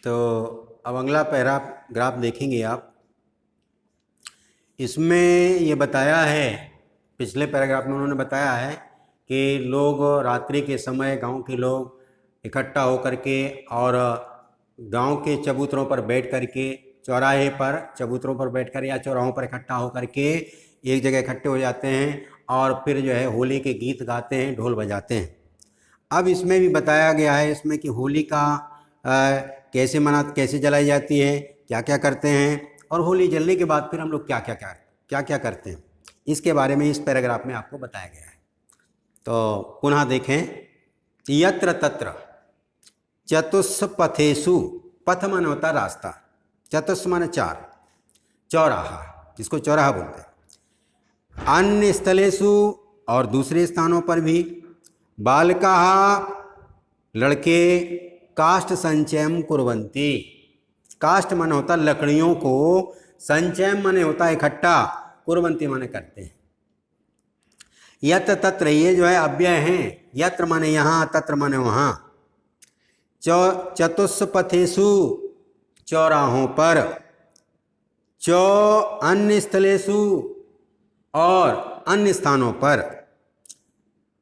तो अब अगला पैराग्राफ देखेंगे आप। इसमें ये बताया है, पिछले पैराग्राफ में उन्होंने बताया है कि लोग रात्रि के समय गांव के लोग इकट्ठा होकर के और गांव के चबूतरों पर बैठ कर के, चौराहे पर चबूतरों पर बैठकर या चौराहों पर इकट्ठा होकर के एक जगह इकट्ठे हो जाते हैं और फिर जो है होली के गीत गाते हैं, ढोल बजाते हैं। अब इसमें भी बताया गया है इसमें कि होली का कैसे जलाई जाती है, क्या क्या करते हैं, और होली जलने के बाद फिर हम लोग क्या क्या करते हैं, इसके बारे में इस पैराग्राफ में आपको बताया गया है। तो पुनः देखें, यत्र तत्र चतुष्पथेषु, पथ माने होता रास्ता, चतुष्ष माने चार, चौराहा जिसको चौराहा बोलते हैं, अन्य स्थलेषु और दूसरे स्थानों पर भी, बालकाः लड़के, काष्ठ संचयम कुर्वन्ति, काष्ठ माने होता लकड़ियों को, संचयम माने होता इकट्ठा, कुर्वन्ति माने करते हैं। यत्र तत्र ये जो है अव्यय हैं, यत्र माने यहाँ, तत्र माने वहाँ, चतुष्पथेषु चौराहों पर, अन्य स्थलेषु और अन्य स्थानों पर,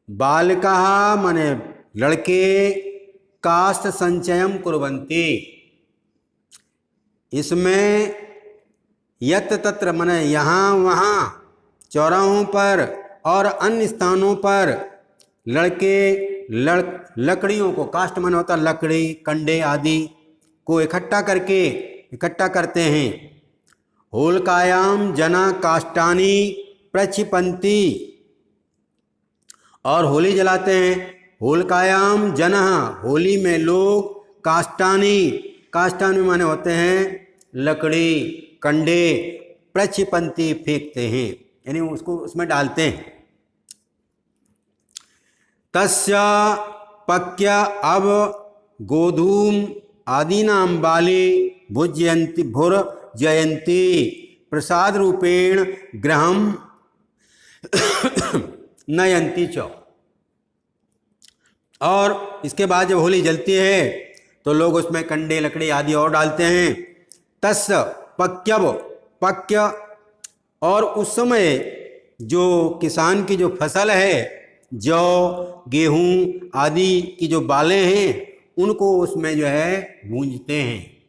बालकाः माने लड़के, काष्ठ संचयम कुर्वन्ति, इसमें यत्र तत्र माने यहाँ वहाँ, चौराहों पर और अन्य स्थानों पर लड़के लकड़ियों को, काष्ठ माने होता लकड़ी, कंडे आदि को इकट्ठा करते हैं। होलिकायाम जना काष्ठानि प्रक्षिपन्ति, और होली जलाते हैं। होलिकायाम जनः, होली में लोग, काष्ठानि माने होते हैं लकड़ी, कंडे, प्रक्षिपन्ति फेंकते हैं, यानी उसको उसमें डालते हैं। तस्य पक्य अब गोधूम आदीनां बाले भुर्जयन्ति प्रसाद रूपेण गृहं नयन्ति च। और इसके बाद जब होली जलती है तो लोग उसमें कंडे, लकड़ी आदि और डालते हैं। तस्य पक्य, और उस समय जो किसान की जो फसल है, जौ, गेहूं आदि की जो बालें हैं, उनको उसमें जो है भूंजते हैं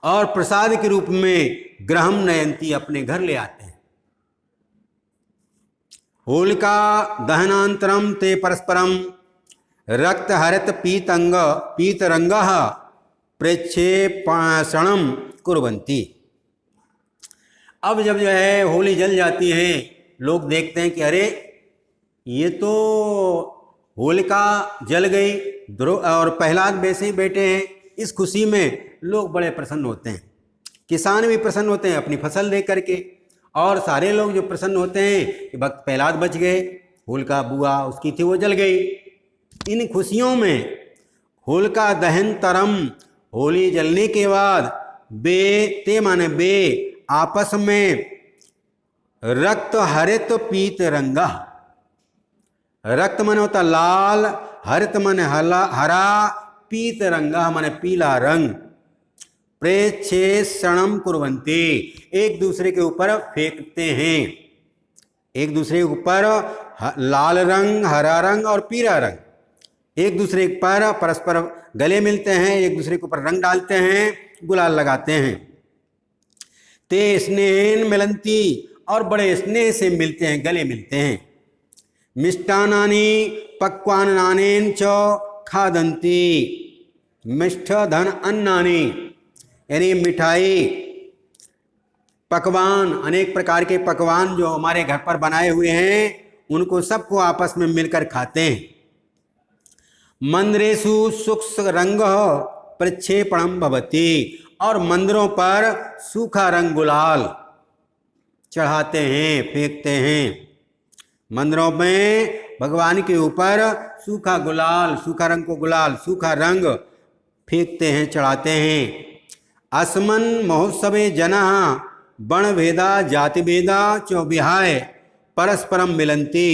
और प्रसाद के रूप में गृहम नयंती, अपने घर ले आते हैं। होलिका दहनांतरम ते परस्परम रक्त हरित पीतरंगः प्रेक्षेपणम कुर्वन्ति। अब जब जो है होली जल जाती है, लोग देखते हैं कि अरे ये तो होलिका जल गई और प्रहलाद वैसे ही बैठे हैं। इस खुशी में लोग बड़े प्रसन्न होते हैं, किसान भी प्रसन्न होते हैं अपनी फसल देख करके, और सारे लोग जो प्रसन्न होते हैं कि भक्त प्रहलाद बच गए, होलिका बुआ उसकी थी वो जल गई। इन खुशियों में होलिका दहन तरम, होली जलने के बाद ते माने बे, आपस में रक्त हरित पीत रंगा, रक्त माने होता लाल, हरित माने हरा, पीत रंगा माने पीला रंग, प्रेक्षेषणम कुर्वन्ति, एक दूसरे के ऊपर फेंकते हैं, एक दूसरे के ऊपर लाल रंग, हरा रंग और पीला रंग, एक दूसरे पर परस्पर गले मिलते हैं, एक दूसरे के ऊपर रंग डालते हैं, गुलाल लगाते हैं। ते स्नेहन मिलन्ति, और बड़े स्नेह से मिलते हैं, गले मिलते हैं। मिष्टान्नानि पक्वान्नानेन च खादन्ति, मिष्ठ धन अन्नानि, यानी मिठाई, पकवान, अनेक प्रकार के पकवान जो हमारे घर पर बनाए हुए हैं, उनको सबको आपस में मिलकर खाते हैं। मंदिरेषु शुष्क रंग प्रक्षेपणम भवति, और मंदिरों पर सूखा रंग गुलाल चढ़ाते हैं, फेंकते हैं। मंदिरों में भगवान के ऊपर सूखा गुलाल, सूखा रंग को गुलाल, सूखा रंग फेंकते हैं, चढ़ाते हैं। अस्मन् महोत्सवे जनः वर्ण भेदा जाति भेदा च विहाय परस्परम मिलन्ति,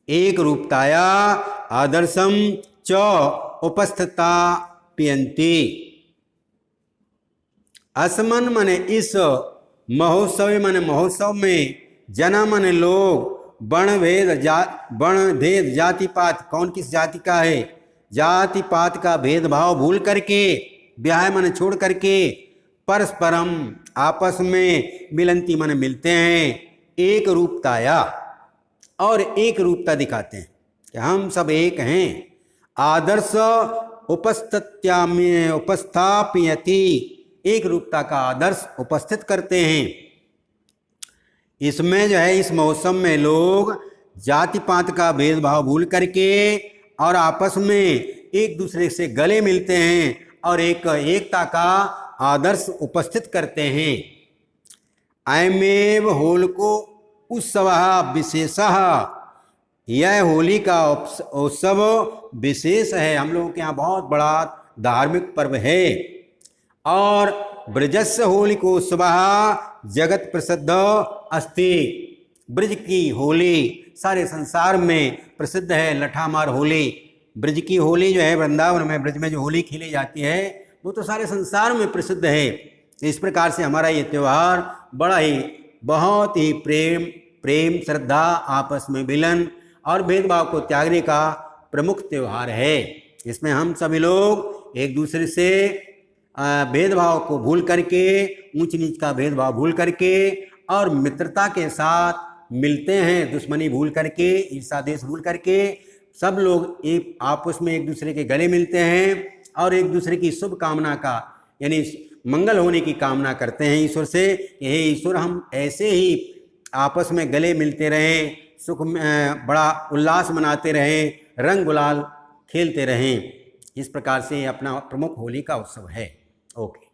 एक रूपताया आदर्शम च उपस्थिता पियन्ति। अस्मन् माने इस महोत्सव माने महोत्सव में, जना माने लोग, वर्ण भेद जाति पात, कौन किस जाति का है, जाति पात का भेदभाव भूल करके, ब्याह माने छोड़ करके, परस्परम आपस में, मिलंती माने मिलते हैं, एक रूपताया, और एक रूपता दिखाते हैं कि हम सब एक हैं। आदर्श उपस्थापयति, एक रूपता का आदर्श उपस्थित करते हैं। इसमें जो है, इस मौसम में लोग जाति पात का भेदभाव भूल करके और आपस में एक दूसरे से गले मिलते हैं और एकता का आदर्श उपस्थित करते हैं। अयमेव होलिको उत्सवः विशेषः, यह होली का उत्सव विशेष है, हम लोगों के यहाँ बहुत बड़ा धार्मिक पर्व है। और ब्रजस्य होलिकोत्सवः जगत प्रसिद्ध अस्ति, ब्रज की होली सारे संसार में प्रसिद्ध है। लठामार होली, ब्रज की होली जो है, वृंदावन में ब्रज में जो होली खेली जाती है वो तो सारे संसार में प्रसिद्ध है। इस प्रकार से हमारा ये त्यौहार बड़ा ही, बहुत ही प्रेम श्रद्धा, आपस में मिलन और भेदभाव को त्यागने का प्रमुख त्यौहार है। इसमें हम सभी लोग एक दूसरे से भेदभाव को भूल करके, ऊंच नीच का भेदभाव भूल करके और मित्रता के साथ मिलते हैं, दुश्मनी भूल करके, ईर्ष्या द्वेष भूल करके सब लोग एक आपस में एक दूसरे के गले मिलते हैं और एक दूसरे की शुभ कामना का, यानी मंगल होने की कामना करते हैं ईश्वर से। हे ईश्वर, हम ऐसे ही आपस में गले मिलते रहें, सुख में बड़ा उल्लास मनाते रहें, रंग गुलाल खेलते रहें। इस प्रकार से अपना प्रमुख होली का उत्सव है। ओके।